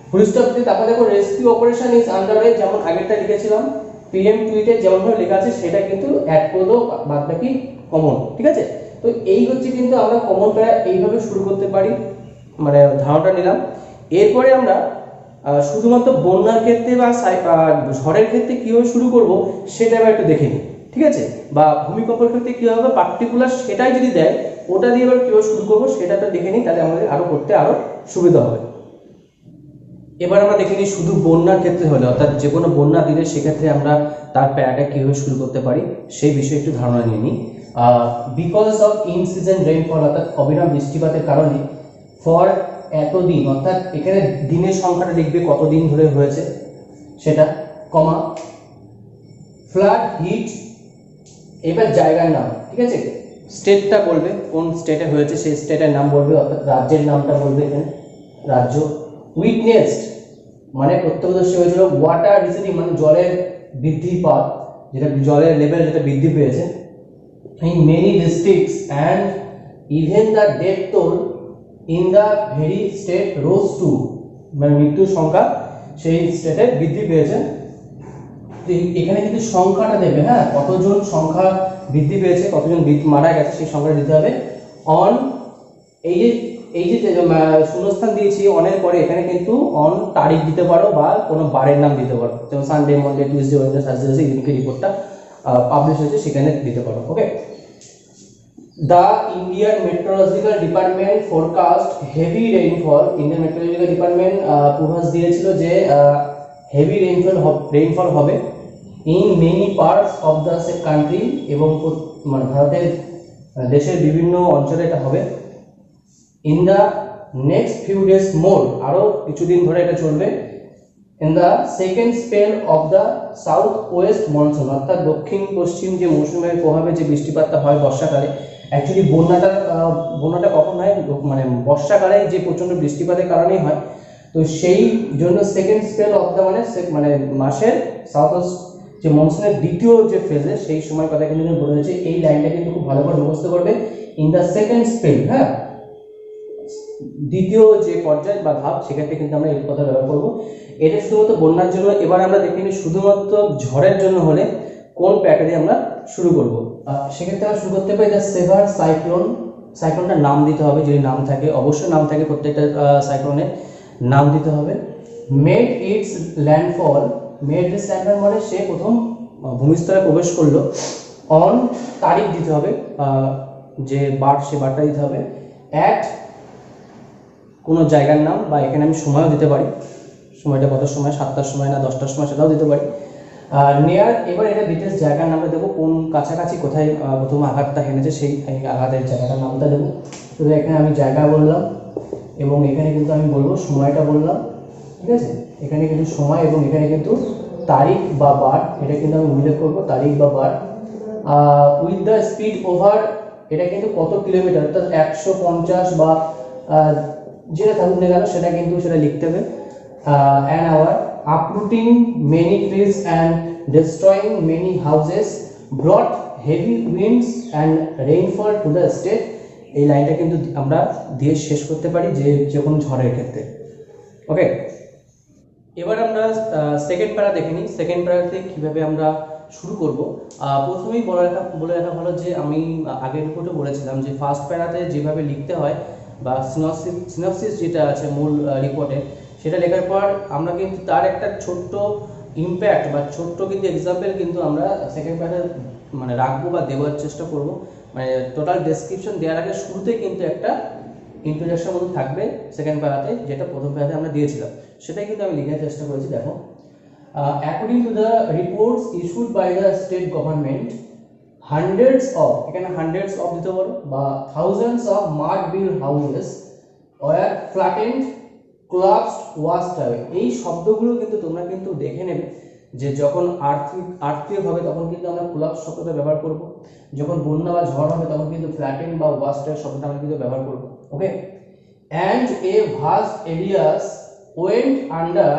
ফুল স্টপ দিয়ে তারপর দেখো রেস্কিউ অপারেশন ইজ আন্ডারওয়ে, যেমন আগেরটা লিখেছিলাম পিএম টুইটে যেমন ভাবে লেখা আছে সেটা কিন্তু অ্যাড করে দাও, বাদ বাকি কমন। ঠিক আছে, তো এই হচ্ছে কিন্তু আমরা কমন প্যারা এইভাবে শুরু করতে পারি, মানে ধারণাটা নিলাম। এরপরে আমরা শুধুমাত্র বন্যার ক্ষেত্রে বা ঝড়ের ক্ষেত্রে কিভাবে শুরু করব সেটা আমরা একটু দেখে নিই। ঠিক আছে, বা ভূমিকম্পের ক্ষেত্রে কি হবে পার্টিকুলার সেটাই যদি দেয় ওটা দিয়ে এবার কিভাবে শুরু করবো সেটা দেখে নিই, তাহলে আমাদের আরো করতে আরো সুবিধা হবে। এবার আমরা দেখে নিই শুধু বন্যার ক্ষেত্রে হলে, অর্থাৎ যে কোনো বন্যা দিলে সেক্ষেত্রে আমরা তার প্যারাটা কিভাবে শুরু করতে পারি সেই বিষয়ে একটু ধারণা নিয়ে নিই। Because of in season rainfall, অর্থাৎ অবিরাম বৃষ্টিপাতের কারণে, ফর এতদিন, অর্থাৎ এখানে দিনের সংখ্যাটা লিখবে কতদিন ধরে হয়েছে সেটা, কমা ফ্লাড হিট, এবার জায়গার নাম, ঠিক আছে, স্টেটটা বলবে কোন স্টেটে হয়েছে সেই স্টেটের নাম বলবে, অর্থাৎ রাজ্যের নামটা বলবে এখানে রাজ্য। উইটনেসড মানে প্রত্যক্ষদর্শী হয়েছিল। ওয়াটার রিসেডিং মানে জলের বৃদ্ধিপাত, যেটা জলের লেভেল যেটা বৃদ্ধি পেয়েছে। In many districts and even the death toll in the very state rose two, মানে মৃত্যুর সংখ্যা সেই স্টেটে বৃদ্ধি পেয়েছে। এখানে কিন্তু সংখ্যাটা দেবে, হ্যাঁ, কতজন সংখ্যা বৃদ্ধি পেয়েছে, কতজন মারা গেছে সেই সংখ্যাটা দিতে হবে। অন এই যে শূন্যস্থান দিয়েছি অনের পরে এখানে কিন্তু অন তারিখ দিতে পারো বা কোনো বারের নাম দিতে পারো, যেমন Sunday, Monday, Tuesday, Wednesday, Thursday এইদিকে রিপোর্টটা পাবলিশ হয়েছে সেখানে দিতে পারো। Okay, the Indian meteorological department forecast heavy rainfall, Indian meteorological department পূর্বাভাস দিয়েছিল যে হেভি রেইনফল হবে in many parts of the country, এবং মানে ভারতের দেশের বিভিন্ন অঞ্চলে এটা হবে। In the next few days more, আরো কিছুদিন ধরে এটা চলবে। In the second spell of the south west monsoon, অর্থাৎ দক্ষিণ পশ্চিম যে মৌসুমের প্রভাবে যে বৃষ্টিপাতটা হয় বর্ষাকালে, অ্যাকচুয়ালি বন্যাটা কখন হয় মানে বর্ষাকালে যে প্রচণ্ড বৃষ্টিপাতের কারণেই হয়। তো সেই জন্য সেকেন্ড স্পেল অফ দ্য মানে মাসের সাউথ ওয়েস্ট যে মনসুনের দ্বিতীয় যে ফেজে সেই সময় কথা কিন্তু বলে হয়েছে। এই লাইনটা কিন্তু খুব ভালো করে মুখস্থ করবে, ইন দ্য সেকেন্ড স্পেল, হ্যাঁ, দ্বিতীয় যে পর্যায় বা ধাপ সেক্ষেত্রে কিন্তু আমরা এই কথা ব্যবহার করবো। এটা শুধুমাত্র বন্যার জন্য। এবার আমরা দেখে নিই শুধুমাত্র ঝড়ের জন্য হলে কোন প্যাটার্নে আমরা শুরু করব। সেক্ষেত্রে আমরা শুরু করতে পারি দ্য সেভার সাইক্লোন। সাইক্লোনটার নাম দিতে হবে, যদি নাম থাকে, অবশ্যই নাম থাকে, প্রত্যেকটা সাইক্লোনের নাম দিতে হবে। Made it's landfall, made it's landfall মানে সে প্রথম ভূমিস্তরে প্রবেশ করলো। অন তারিখ দিতে হবে, যে বার সে বারটা দিতে হবে। অ্যাট কোনো জায়গার নাম, বা এখানে আমি সময়ও দিতে পারি, সময়টা কত সময়, 7টার সময় না 10টার সময় সেটাও দিতে পারি। নিয়ার, এবার এটা ডিটেলস জায়গার নামটা দেবো, কোন কাছাকাছি কোথায় প্রথম আঘাতটা হেনেছে সেই আঘাতের জায়গাটার নামটা দেবো। তো এখানে আমি জায়গা বললাম এবং এখানে কিন্তু আমি বলবো সময়টা বললাম, ঠিক আছে। এখানে কিন্তু সময় এবং এখানে কিন্তু তারিখ বা বার, এটা কিন্তু আমি উল্লেখ করবো, তারিখ বা বার। উইথ দ্য স্পিড ওভার, এটা কিন্তু কত কিলোমিটার, অর্থাৎ 150 বা যেটা থাকুক না গেল সেটা কিন্তু সেটা লিখতে হবে। An hour, uprooting many trees and destroying many houses brought heavy winds and rainfall to the state। এই লাইনটা কিন্তু আমরা দিয়ে শেষ করতে পারি যে কোনো ঝড়ের ক্ষেত্রে। ওকে, এবার আমরা সেকেন্ড প্যারা দেখে নিই। সেকেন্ড প্যারাতে কীভাবে আমরা শুরু করব। প্রথমেই বলে রাখা ভালো যে আমি আগের রিপোর্টে বলেছিলাম যে ফার্স্ট প্যারাতে যেভাবে লিখতে হয় বা সিনপসিস যেটা আছে মূল রিপোর্টে, সেটা লেখার পর আমরা কিন্তু তার একটা ছোট্ট ইম্প্যাক্ট বা ছোট্ট কিন্তু এক্সাম্পল কিন্তু আমরা সেকেন্ড প্যারাতে মানে রাখবো বা দেওয়ার চেষ্টা করব। মানে টোটাল ডেসক্রিপশন দেওয়ার আগে শুরুতে কিন্তু একটা ইন্ট্রোডাকশন মতো থাকবে সেকেন্ড প্যারাতে, যেটা প্রথম প্যারাতে আমরা দিয়েছিলাম, সেটাই কিন্তু আমি লেখার চেষ্টা করেছি। দেখো, according to the reports issued by the state government, hundreds of, এখানে হান্ড্রেডস অফ দিতে পারো, বা thousands of mud built houses were flattened, collapsed, washed away। এই শব্দগুলো কিন্তু তোমরা কিন্তু দেখে নেবে যে যখন আর্থিক হবে তখন কিন্তু আমরা কোলাপস শব্দটা ব্যবহার করব, যখন বন্যা বা ঝড় হবে তখন কিন্তু ফ্ল্যাটেন বা ওয়াস্ট অ্যাওয়ে শব্দটা আমরা কিন্তু ব্যবহার করব। Okay, and a vast areas went under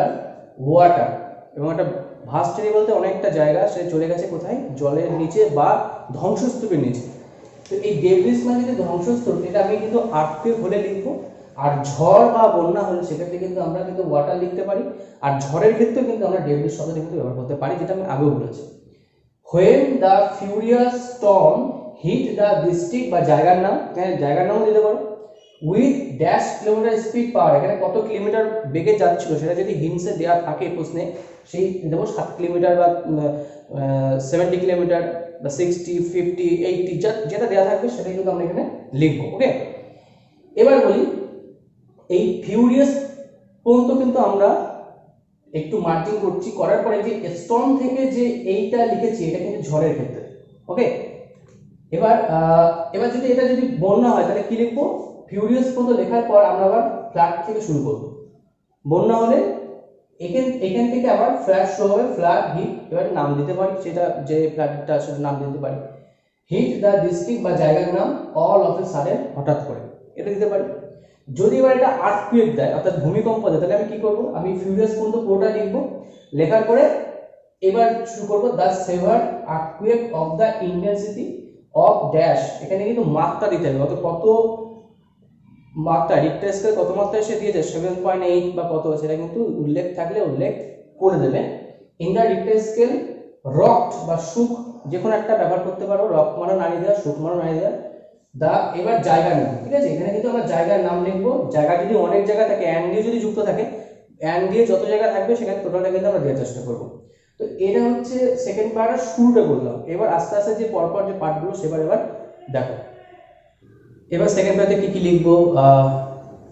water, এবং একটা ভাস্ট এরিয়া বলতে অনেকটা জায়গা সে চলে গেছে কোথায়, জলের নিচে বা ধ্বংসস্তূপের নিচে। তো এই ডেব্রিস মানে যে ধ্বংসস্তূপ, এটা আমি কিন্তু আর্থিক হলে লিখবো। আর ঝড় বা বন্যা হলে সেক্ষেত্রে কিন্তু আমরা কিন্তু ওয়াটার লিখতে পারি। আর ঝড়ের ক্ষেত্রেও কিন্তু আমরা ডেব্রিস শব্দটা কিন্তু ব্যবহার করতে পারি, যেটা আমি আগেও বলেছি। When the furious storm hit the district, বা জায়গার নাম, এখানে জায়গার নামও দিতে পারো। With dash kilometre speed power, এখানে কত কিলোমিটার বেগে যাচ্ছিল সেটা যদি হিন্টসে দেওয়া থাকে প্রশ্নে, সেই দেবো 7 কিলোমিটার বা 70 কিলোমিটার বা 60, 50, 80, যেটা দেওয়া থাকবে সেটাই কিন্তু আমরা এখানে লিখবো। ওকে, এবার বলি এই ফিউরিয়াস পর্যন্ত কিন্তু আমরা একটু মার্কিং করছি, করার পরে যে স্টর্ম থেকে যে এইটা লিখেছি এটা কিন্তু ঝড়ের ক্ষেত্রে। ওকে, এবার যদি এটা যদি বন্যা হয় তাহলে কি লিখবো, ফিউরিয়াস পর্যন্ত লেখার পর আমরা আবার ফ্ল্যাট থেকে শুরু করব। বন্যা হলে এখান থেকে আবার ফ্ল্যাট শুরু হবে, ফ্ল্যাট হিট, এবার নাম দিতে পারি, সেটা যে ফ্ল্যাটটা সেটা নাম দিতে পারি। হিট দ্য ডিস্ট্রিক্ট বা জায়গার নাম, অল অফ এ সাডেন, হঠাৎ করে, এটা দিতে পারি। যদি এবার এটা আর্থকুয়েক দেয় অর্থাৎ ভূমিকম্প দেয়, তাহলে আমি কি করব, আমি ফিউরিয়াস পর্যন্ত পুরোটা লিখবো, লেখার পরে এবার শুরু করব the severe earthquake of the intensity of dash, এখানে কিন্তু মাত্রা দিতে হবে, কত মাত্রা, রিক্টার স্কেল কত মাত্রায় সে দিয়েছে, 7.8 বা কত, সেটা কিন্তু উল্লেখ থাকলে উল্লেখ করে দেবে। In the Richter scale rocked বা শুক, যে কোনো একটা ব্যবহার করতে পারো, রক মানো নাড়িয়ে দেওয়া, শুক মানো নাড়িয়ে দেওয়া। দা, এবার জায়গার নাম, ঠিক আছে, এখানে কিন্তু আমরা জায়গার নাম লিখবো। জায়গা যদি অনেক জায়গা থাকে, অ্যান্ড দিয়ে যদি যুক্ত থাকে, অ্যান্ড দিয়ে যত জায়গা থাকবে সেখানে টোটালটা কিন্তু আমরা দেওয়ার চেষ্টা করবো। তো এটা হচ্ছে সেকেন্ড পার্টের শুরুটা করলাম। এবার আস্তে আস্তে যে পরপর যে পার্টগুলো সেবার এবার দেখো। এবার সেকেন্ড পার্টে কি কি লিখবো,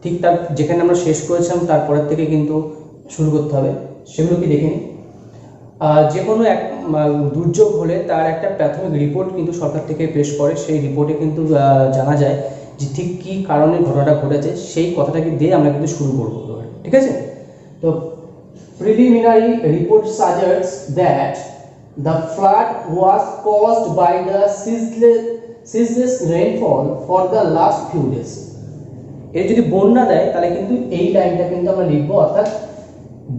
ঠিক তার যেখানে আমরা শেষ করেছিলাম তারপরের থেকে কিন্তু শুরু করতে হবে, সেগুলো কি দেখে নিই। যে কোনো এক দুর্যোগ হলে তার একটা প্রাথমিক রিপোর্ট কিন্তু সরকার থেকে পেশ করে, সেই রিপোর্টে কিন্তু জানা যায় যে ঠিক কী কারণে ঘটনাটা ঘটেছে, সেই কথাটাকে দিয়ে আমরা কিন্তু শুরু করবো, ঠিক আছে। তো preliminary report suggests that the flood was caused by the ceaseless rainfall for the last few days। এর যদি বন্যা দেয় তাহলে কিন্তু এই লাইনটা কিন্তু আমরা লিখবো, অর্থাৎ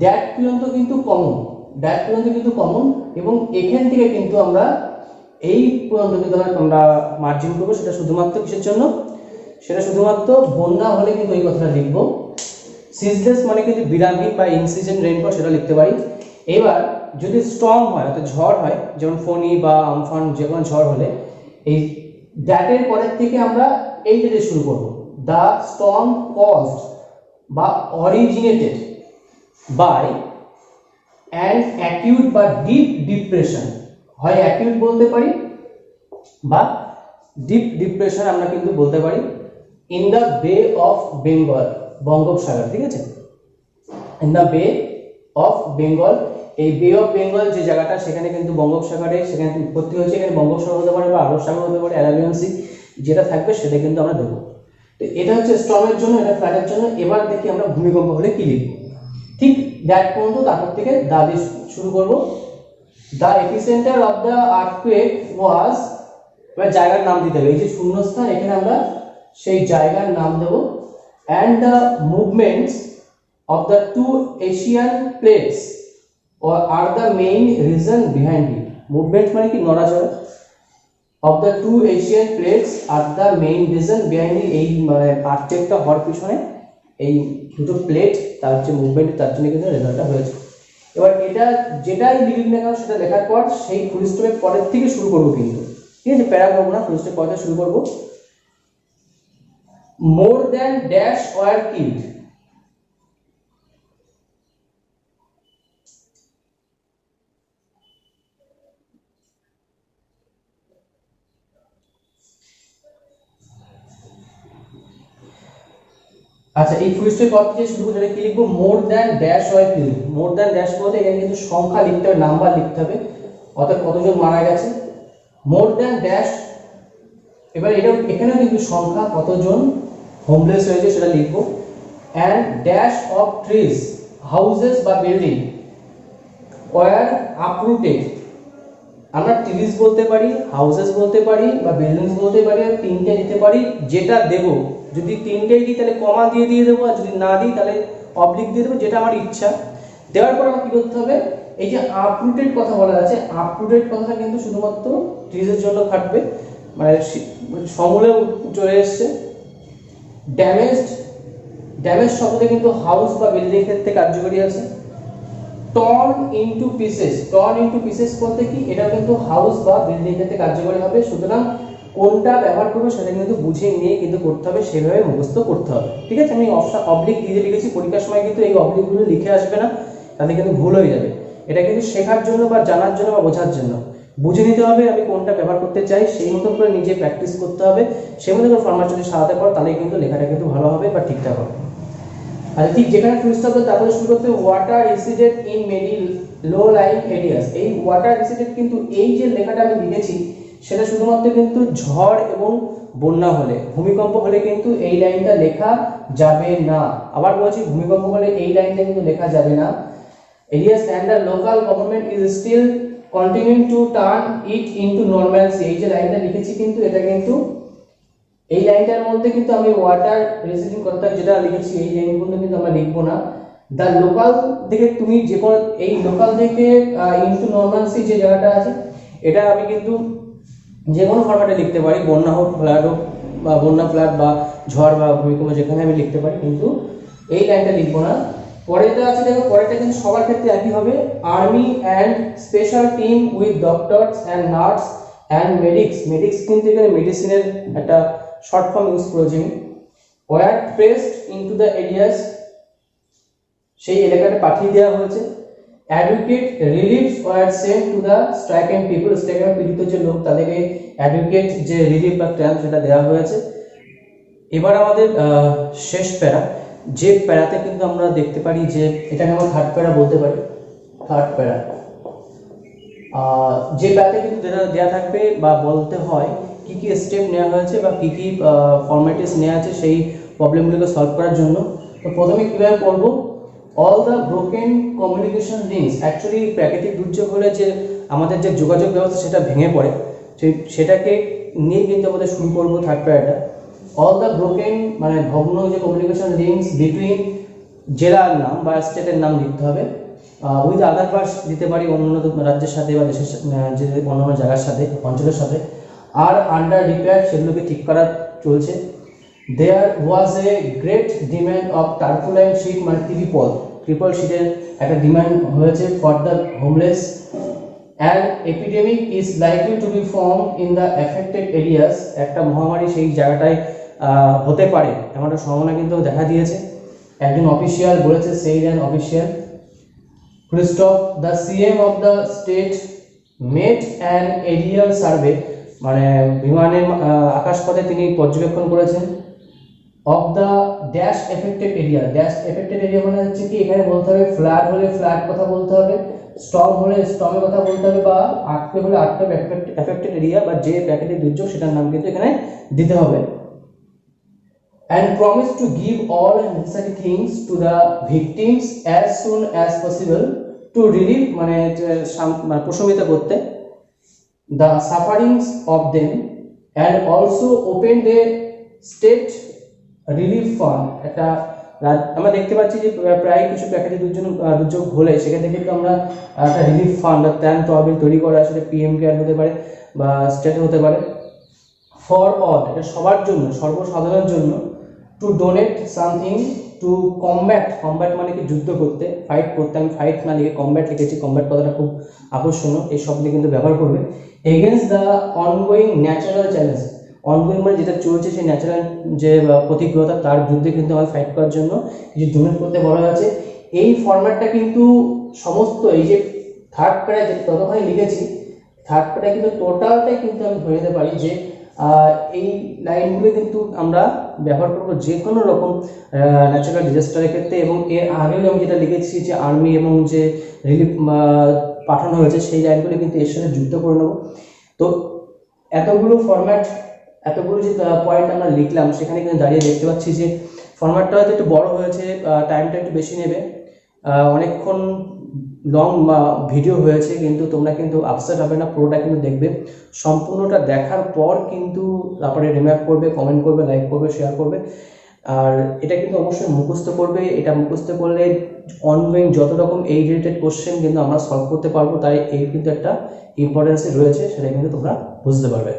দ্যাট পর্যন্ত কিন্তু কমন, দ্যাট পর্যন্ত কিন্তু কমন, এবং এখান থেকে কিন্তু আমরা এই পর্যন্ত কিন্তু আমরা মার্জিন করবো। সেটা শুধুমাত্র কিসের জন্য? সেটা শুধুমাত্র বন্যা হলে কিন্তু এই কথাটা লিখবো। সিজলেস মানে কিন্তু বিরামহীন বা ইনসিজন রেইনফল, সেটা লিখতে পারি। এবার যদি স্টর্ম হয় অর্থাৎ ঝড় হয়, যেমন ফণি বা আমফান, যে কোনো ঝড় হলে এই দ্যাটের পরের থেকে আমরা এইটা দিয়ে শুরু করব। দ্য স্টর্ম কজড বা অরিজিনেটেড বাই অ্যান অ্যাকিউট বা ডিপ ডিপ্রেশন, হয় অ্যাকিউট বলতে পারি বা ডিপ ডিপ্রেশন আমরা কিন্তু বলতে পারি, ইন দ্য বে অফ বেঙ্গল, বঙ্গোপসাগর, ঠিক আছে, ইন দ্য বে অফ বেঙ্গল। এই বে অফ বেঙ্গল যে জায়গাটা, সেখানে কিন্তু বঙ্গোপসাগরে সেখানে উৎপত্তি হয়েছে। এখানে বঙ্গোপসাগর হতে পারে বা আরব সাগর হতে পারে, অ্যারাবিয়ান সি, যেটা থাকবে সেটা কিন্তু আমরা দেবো। তো এটা হচ্ছে স্টর্মের জন্য, এটা ফ্ল্যাটের জন্য। এবার দেখি আমরা ভূমিকম্প হলে কি লিখব। ঠিক দ্যাট পর্যন্ত, তারপর থেকে দা দিয়ে শুরু করব। The epicentre of the earthquake was, এবার জায়গার নাম দিতে হবে। এই যে শূন্যস্থান, এখানে আমরা সেই জায়গার নাম দেব। And the movements of the two Asian plates or are the main reason behind it. Movement মানে কি? নড়াচড়া। of the two Asian plates are the main reason behind it. এই আর্থকোয়েকটা হওয়ার পিছনে এই দুটো প্লেট তার যে মুভমেন্ট, তার জন্য কিন্তু রেজাল্টটা হয়েছে। এবার এটা যেটাই লিখি না কেন, সেটা লেখার পর সেই ফুল স্টপের পরের থেকে শুরু করবো কিন্তু, ঠিক আছে? প্যারা করবো না, ফুল স্টপের পর থেকে শুরু করবো। More than dash were killed. আচ্ছা, এই ফুল স্টপের পর থেকে শুরু করে কি লিখবো? More than dash were killed. More than dash বলতে এখানে কিন্তু সংখ্যা লিখতে হবে, নাম্বার লিখতে হবে, অর্থাৎ কতজন মারা গেছে। মোর দ্যান ড্যাশ, এবার এটা এখানেও কিন্তু সংখ্যা, কতজন হোমলেস হয়েছে সেটা লিখবো। And dash of trees, houses বা বিল্ডিং ওয়ার আপরুটেড। আমরা ট্রিজ বলতে পারি, হাউসেস বলতে পারি বা বিল্ডিংস বলতে পারি, আর তিনটে দিতে পারি। যেটা দেব, যদি তিনটেই দিই তাহলে কমা দিয়ে দেবো, আর যদি না দিই তাহলে অবলিক দিয়ে দেবো, যেটা আমার ইচ্ছা। দেওয়ার পর আমার কি করতে হবে? এই যে আপরুটেড কথা বলা আছে, আপরুটেড কথাটা কিন্তু শুধুমাত্র ট্রিজের জন্য খাটবে, মানে সমূলে চলে এসছে। ড্যামেজড, ড্যামেজ শব্দটা কিন্তু হাউস বা বিল্ডিং ক্ষেত্রে কার্যকরী আছে। Torn into pieces, torn into pieces বলতে কি? এটা কিন্তু হাউস বা বিল্ডিং ক্ষেত্রে কার্যকরী হবে। সুতরাং কোনটা ব্যবহার করবো সেটা কিন্তু বুঝে নিয়ে কিন্তু করতে হবে, সেভাবে মুখস্থ করতে হবে, ঠিক আছে? আমি অবলিক দিয়ে লিখেছি, পরীক্ষার সময় কিন্তু এই অবলিকগুলো লিখে আসবে না, তাতে কিন্তু ভুল হয়ে যাবে। এটা কিন্তু শেখার জন্য বা জানার জন্য বা বোঝার জন্য। বুঝে নিতে হবে আমি কোনটা ব্যবহার করতে চাই, সেই মতন করে নিজে প্র্যাকটিস করতে হবে, সেই মতো করে ফরম্যাট যদি সাজাতে পারো তাহলে কিন্তু লেখাটা কিন্তু ভালো হবে বা ঠিকঠাক হবে। আচ্ছা, ঠিক যেখানে ফুল স্টপ হবে তারপরে শুরু করতে water receded in many low lying areas. এই ওয়াটার রিসিডেড কিন্তু এই যে লেখাটা আমি লিখেছি সেটা শুধুমাত্র কিন্তু ঝড় এবং বন্যা হলে, ভূমিকম্প হলে কিন্তু এই লাইনটা লেখা যাবে না। আবার বলছি, ভূমিকম্প হলে এই লাইনটা কিন্তু লেখা যাবে না। Areas and the local government is still continuing to turn it into normalcy. এই যে লাইনটা লিখেছি কিন্তু এটা কিন্তু এই লাইনটার মধ্যে কিন্তু আমি ওয়াটার রেসিডিং কথা যেটা লিখেছি এই লাইনগুলো কিন্তু আমরা লিখবো না। দ্য লোকাল থেকে তুমি যে কোনো এই লোকাল থেকে ইনটু নরমালসি যে জায়গাটা আছে, এটা আমি কিন্তু যে কোনো ফরম্যাটে লিখতে পারি, বন্যা হোক, ফ্লাড হোক, বা বন্যা, ফ্লাড বা ঝড় বা ভূমিকম্প, যেখানে আমি লিখতে পারি, কিন্তু এই লাইনটা লিখবো না। পরেরটা আছে দেখো, পরেরটা কিন্তু সবার ক্ষেত্রে একই হবে। Army and special team with doctors and nurse and medics, medics কিন্তু এখানে মেডিসিনের একটা শর্ট ফর্ম ইউজ করেছি। Were pressed into the areas, সেই এলাকাটা পাঠিয়ে দেওয়া হয়েছে। Advocate reliefs were sent to the stricken people, stricken পীড়িত যে লোক তাদেরকে অ্যাডভোকেট যে রিলিফ বা ত্রাণ সেটা দেওয়া হয়েছে। এবার আমাদের শেষ প্যারা, যে প্যারাতে কিন্তু আমরা দেখতে পারি যে এটাকে আমরা থার্ড প্যারা বলতে পারি। থার্ড প্যারা, যে প্যারাতে কিন্তু দেওয়া থাকবে বা বলতে হয় কি কি স্টেপ নেওয়া হয়েছে বা কি কি ফর্মালিটিস নেওয়া আছে সেই প্রবলেমগুলোকে সলভ করার জন্য। তো প্রথমে কীভাবে করব? All the broken communication links, actually প্রাকৃতিক দুর্যোগ হলে যে আমাদের যে যোগাযোগ ব্যবস্থা সেটা ভেঙে পড়ে, সেটাকে নিয়ে কিন্তু আমাদের শুরু করবো থার্ড প্যারাটা। অল দ্য ব্রোকেন মানে ভগ্ন যে কমিউনিকেশন লিঙ্কস বিটুইন জেলার নাম বা স্টেটের নাম লিখতে হবে, উইথ আদার পার্টস দিতে পারি অন্য রাজ্যের সাথে বা দেশের যে অন্যান্য জায়গার সাথে অঞ্চলের সাথে, আর আন্ডার রিপেয়ার সেগুলোকে ঠিক করা চলছে। There was a great demand of tarpaulin sheet মানে ট্রিপল শিটের একটা ডিমান্ড হয়েছে for the homeless. And epidemic is likely to be form in the affected areas, একটা মহামারী সেই জায়গাটায় হতে পারে এমন একটা সম্ভাবনা কিন্তু দেখা দিয়েছে। একজন অফিসিয়াল বলেছে, সেই an official Christoph the CM of the state made an aerial survey, মানে বিমানের আকাশপথে তিনি পর্যবেক্ষণ করেছেন। Of the dash affected area মানে হচ্ছে কি, এখানে বলতে হবে ফ্ল্যাড হলে ফ্ল্যাড কথা বলতে হবে, স্টর্ম হলে স্টর্মের কথা বলতে হবে, বা আটকে হলে আটকে এফেক্টেড এরিয়া বা যে প্রাকৃতিক দুর্যোগ সেটার নাম কিন্তু এখানে দিতে হবে। And promise to give all necessary things to the victims as soon as possible to relieve মানে প্রশমিত করতে the sufferings of them, and also open the state relief fund। একটা আমরা দেখতে পাচ্ছি যে প্রায় কিছু প্রাকৃতিক দুর্যোগ হলে সেখান থেকে কিন্তু আমরা একটা রিলিফ ফান্ড বা ত্রাণ তহবিল তৈরি করা, সেটা পিএম কেয়ার হতে পারে বা স্টেট হতে পারে। ফর অল, এটা সবার জন্য, সর্বসাধারণের জন্য। Two donate something to combat মানে কি যুদ্ধ করতে, ফাইট করতে, আমি ফাইট না লিখে কমব্যাট লিখেছি, কমব্যাট কথাটা খুব আকর্ষণীয়, এই শব্দে কিন্তু ব্যবহার করবে। Against the ongoing natural challenge, ongoing মানে যেটা চলছে সেই ন্যাচারাল যে প্রতিকূলতা তার বিরুদ্ধে কিন্তু আমাদের ফাইট করার জন্য কিছু ডোনেট করতে বলা হয়েছে। এই ফরম্যাটটা কিন্তু সমস্ত এই যে থার্ড প্যারা ততক্ষণে লিখেছি, থার্ড প্যারা কিন্তু টোটালটাই কিন্তু আমি ধরে নিতে পারি যে এই লাইনগুলো কিন্তু আমরা ব্যবহার করবো যে কোনো রকম ন্যাচারাল ডিজাস্টারের ক্ষেত্রে। এবং এর আগেও আমি যেটা লিখেছি যে আর্মি এবং যে রিলিফ পাঠানো হয়েছে সেই লাইনগুলো কিন্তু এর সাথে যুক্ত করে নেব। তো এতগুলো ফরম্যাট, এতগুলো যে পয়েন্ট আমরা লিখলাম সেখানে কিন্তু দাঁড়িয়ে দেখতে পাচ্ছি যে ফরম্যাটটা হয়তো একটু বড় হয়েছে, টাইমটা একটু বেশি নেবে, অনেকক্ষণ লং ভিডিও হয়েছে, কিন্তু তোমরা কিন্তু আপসেট হবে না, পুরোটা কিন্তু দেখবে। সম্পূর্ণটা দেখার পর কিন্তু তারপরে রিম্যাপ করবে, কমেন্ট করবে, লাইক করবে, শেয়ার করবে। আর এটা কিন্তু অবশ্যই মুখস্থ করবে, এটা মুখস্থ করলে অনগোয়িং যত রকম এই রিলেটেড কোশ্চেন কিন্তু আমরা সলভ করতে পারবো, তাই এই কিন্তু একটা ইম্পর্টেন্স রয়েছে, সেটা কিন্তু তোমরা বুঝতে পারবে।